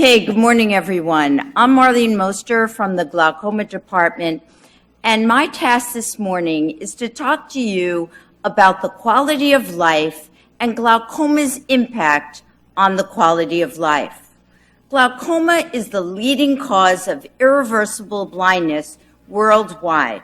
Okay, good morning, everyone. I'm Marlene Moster from the Glaucoma Department, and my task this morning is to talk to you about the quality of life and glaucoma's impact on the quality of life. Glaucoma is the leading cause of irreversible blindness worldwide.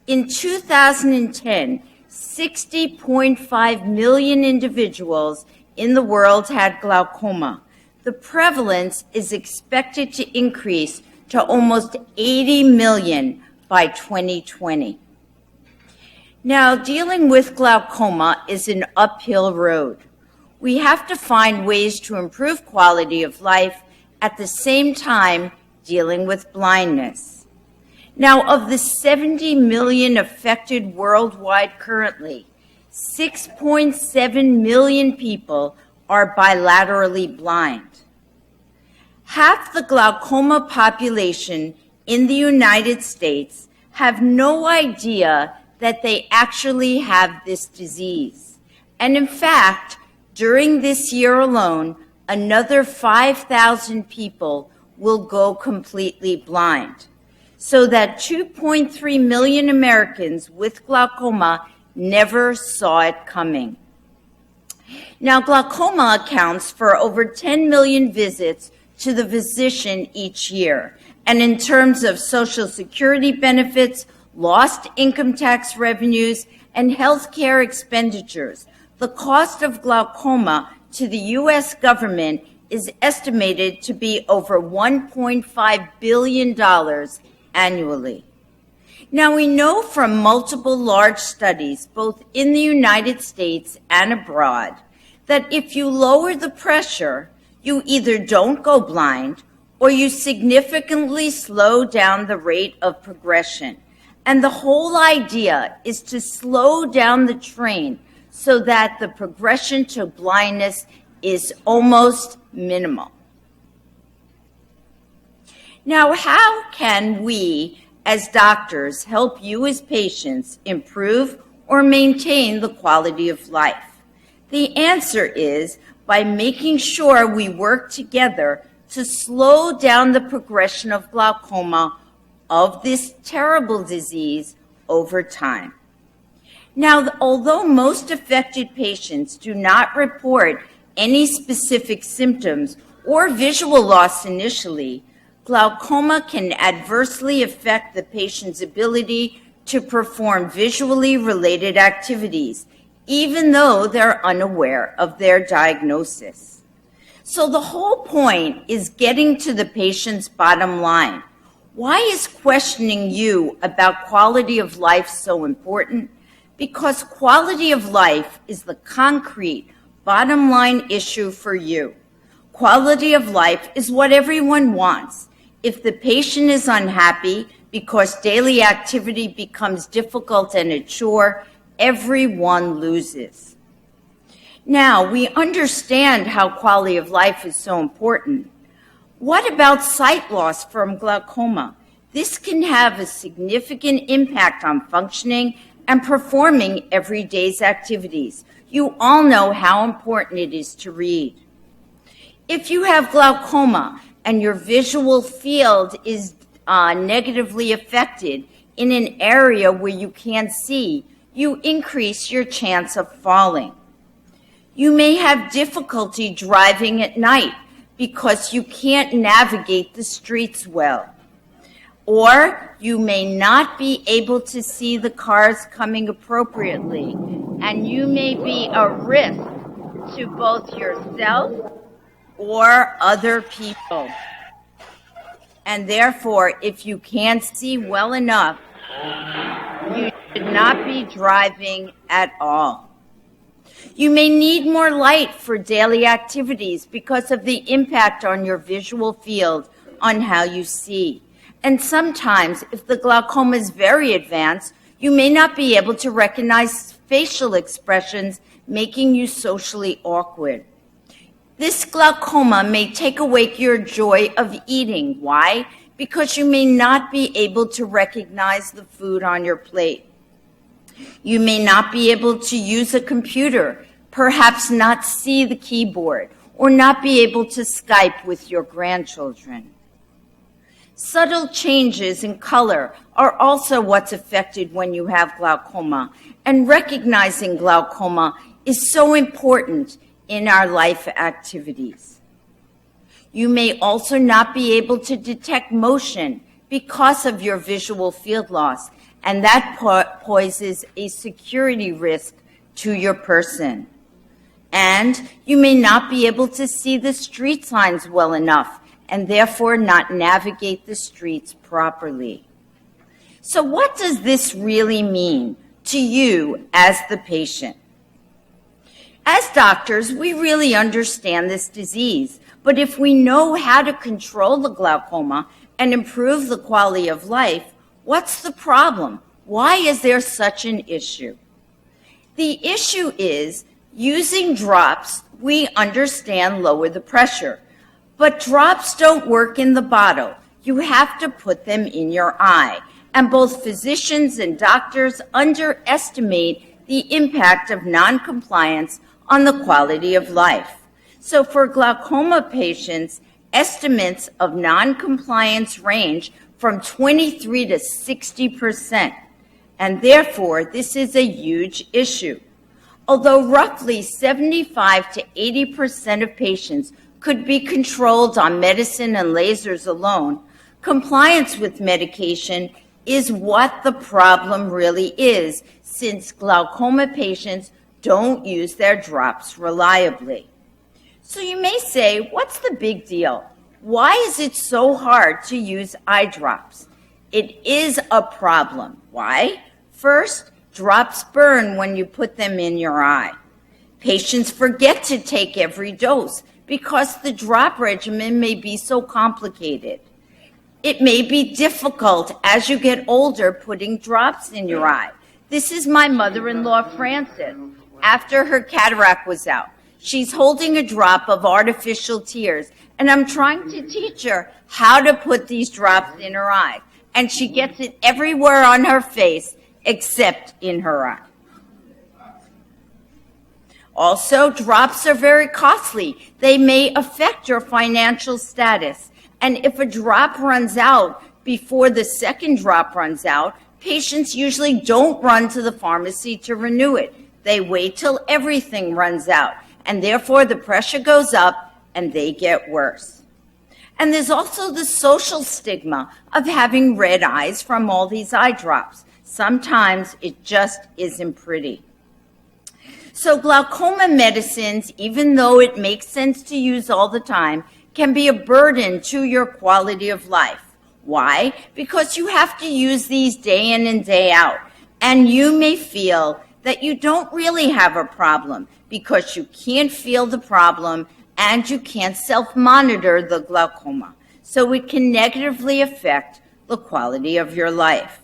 In 2010, 60.5 million individuals in the world had glaucoma. The prevalence is expected to increase to almost 80 million by 2020. Now, dealing with glaucoma is an uphill road. We have to find ways to improve quality of life at the same time dealing with blindness. Now, of the 70 million affected worldwide currently, 6.7 million people are bilaterally blind. Half the glaucoma population in the United States have no idea that they actually have this disease. And in fact, during this year alone, another 5,000 people will go completely blind, so that 2.3 million Americans with glaucoma never saw it coming. Now, glaucoma accounts for over 10 million visits to the physician each year. And in terms of Social Security benefits, lost income tax revenues, and health care expenditures, the cost of glaucoma to the U.S. government is estimated to be over $1.5 billion annually. Now, we know from multiple large studies, both in the United States and abroad, that if you lower the pressure, you either don't go blind or you significantly slow down the rate of progression. And the whole idea is to slow down the train so that the progression to blindness is almost minimal. Now, how can we as doctors help you as patients improve or maintain the quality of life? The answer is by making sure we work together to slow down the progression of glaucoma, of this terrible disease, over time. Now, although most affected patients do not report any specific symptoms or visual loss initially, glaucoma can adversely affect the patient's ability to perform visually related activities, even though they're unaware of their diagnosis. So the whole point is getting to the patient's bottom line. Why is questioning you about quality of life so important? Because quality of life is the concrete bottom line issue for you. Quality of life is what everyone wants. If the patient is unhappy because daily activity becomes difficult and a chore, everyone loses. Now, we understand how quality of life is so important. What about sight loss from glaucoma? This can have a significant impact on functioning and performing everyday's activities. You all know how important it is to read. If you have glaucoma and your visual field is negatively affected in an area where you can't see, you increase your chance of falling. You may have difficulty driving at night because you can't navigate the streets well. Or you may not be able to see the cars coming appropriately, and you may be a risk to both yourself or other people. And therefore, if you can't see well enough, you should not be driving at all. You may need more light for daily activities because of the impact on your visual field on how you see. And sometimes, if the glaucoma is very advanced, you may not be able to recognize facial expressions, making you socially awkward. This glaucoma may take away your joy of eating. Why? Because you may not be able to recognize the food on your plate. You may not be able to use a computer, perhaps not see the keyboard, or not be able to Skype with your grandchildren. Subtle changes in color are also what's affected when you have glaucoma, and recognizing glaucoma is so important in our life activities. You may also not be able to detect motion because of your visual field loss, and that poses a security risk to your person. And you may not be able to see the street signs well enough and therefore not navigate the streets properly. So what does this really mean to you as the patient? As doctors, we really understand this disease, but if we know how to control the glaucoma and improve the quality of life, what's the problem? Why is there such an issue? The issue is using drops, we understand lower the pressure, but drops don't work in the bottle. You have to put them in your eye, and both physicians and doctors underestimate the impact of noncompliance on the quality of life. So for glaucoma patients, estimates of noncompliance range from 23 to 60%, and therefore this is a huge issue. Although roughly 75 to 80% of patients could be controlled on medicine and lasers alone, compliance with medication is what the problem really is, since glaucoma patients don't use their drops reliably. So you may say, what's the big deal? Why is it so hard to use eye drops? It is a problem. Why? First, drops burn when you put them in your eye. Patients forget to take every dose because the drop regimen may be so complicated. It may be difficult as you get older putting drops in your eye. This is my mother-in-law, Frances, after her cataract was out. She's holding a drop of artificial tears, and I'm trying to teach her how to put these drops in her eye. And she gets it everywhere on her face except in her eye. Also, drops are very costly. They may affect your financial status. And if a drop runs out before the second drop runs out, patients usually don't run to the pharmacy to renew it. They wait till everything runs out, and therefore the pressure goes up and they get worse. And there's also the social stigma of having red eyes from all these eye drops. Sometimes it just isn't pretty. So glaucoma medicines, even though it makes sense to use all the time, can be a burden to your quality of life. Why? Because you have to use these day in and day out. And you may feel that you don't really have a problem because you can't feel the problem and you can't self-monitor the glaucoma. So it can negatively affect the quality of your life.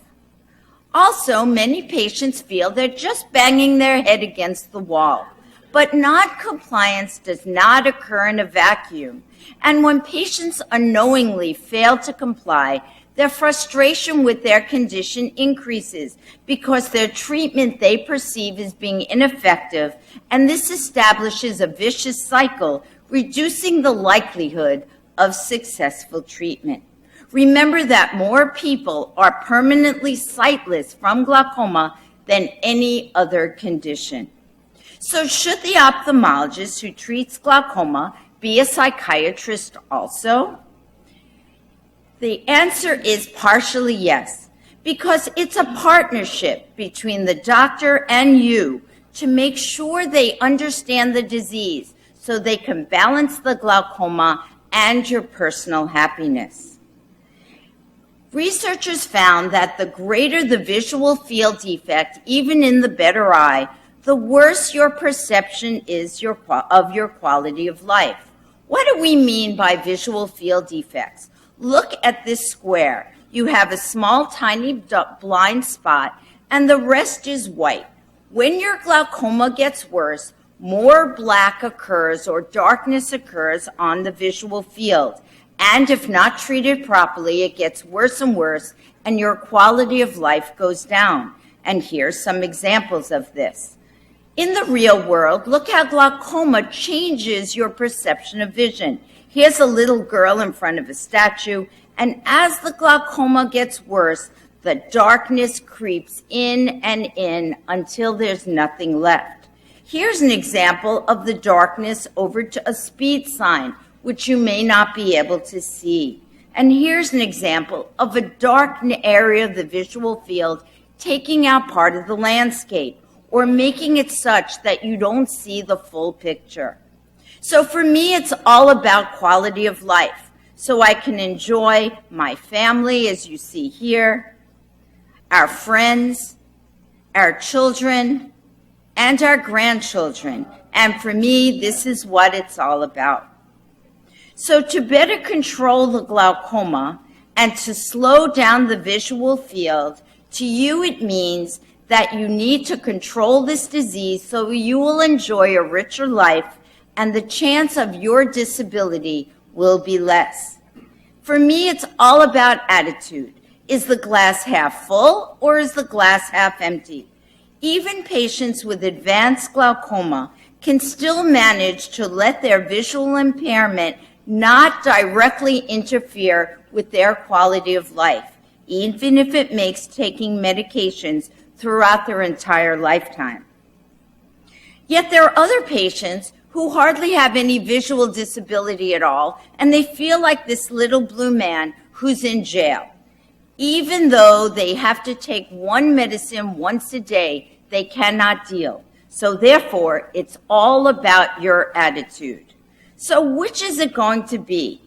Also, many patients feel they're just banging their head against the wall. But non-compliance does not occur in a vacuum. And when patients unknowingly fail to comply, their frustration with their condition increases because their treatment they perceive as being ineffective, and this establishes a vicious cycle, reducing the likelihood of successful treatment. Remember that more people are permanently sightless from glaucoma than any other condition. So should the ophthalmologist who treats glaucoma be a psychiatrist also? The answer is partially yes, because it's a partnership between the doctor and you to make sure they understand the disease so they can balance the glaucoma and your personal happiness. Researchers found that the greater the visual field defect, even in the better eye, the worse your perception is of your quality of life. What do we mean by visual field defects? Look at this square. You have a small, tiny blind spot, and the rest is white. When your glaucoma gets worse, more black occurs or darkness occurs on the visual field. And if not treated properly, it gets worse and worse, and your quality of life goes down. And here's some examples of this. In the real world, look how glaucoma changes your perception of vision. Here's a little girl in front of a statue, and as the glaucoma gets worse, the darkness creeps in and in until there's nothing left. Here's an example of the darkness over to a speed sign, which you may not be able to see. And here's an example of a dark area of the visual field taking out part of the landscape, or making it such that you don't see the full picture. So for me, it's all about quality of life, so I can enjoy my family, as you see here, our friends, our children, and our grandchildren. And for me, this is what it's all about. So to better control the glaucoma and to slow down the visual field, to you it means that you need to control this disease so you will enjoy a richer life and the chance of your disability will be less. For me, it's all about attitude. Is the glass half full or is the glass half empty? Even patients with advanced glaucoma can still manage to let their visual impairment not directly interfere with their quality of life, even if it makes taking medications throughout their entire lifetime. Yet there are other patients who hardly have any visual disability at all, and they feel like this little blue man who's in jail. Even though they have to take one medicine once a day, they cannot deal. So therefore, it's all about your attitude. So which is it going to be?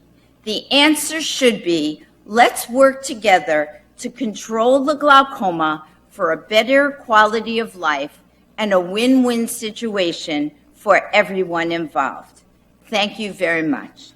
The answer should be, let's work together to control the glaucoma for a better quality of life and a win-win situation for everyone involved. Thank you very much.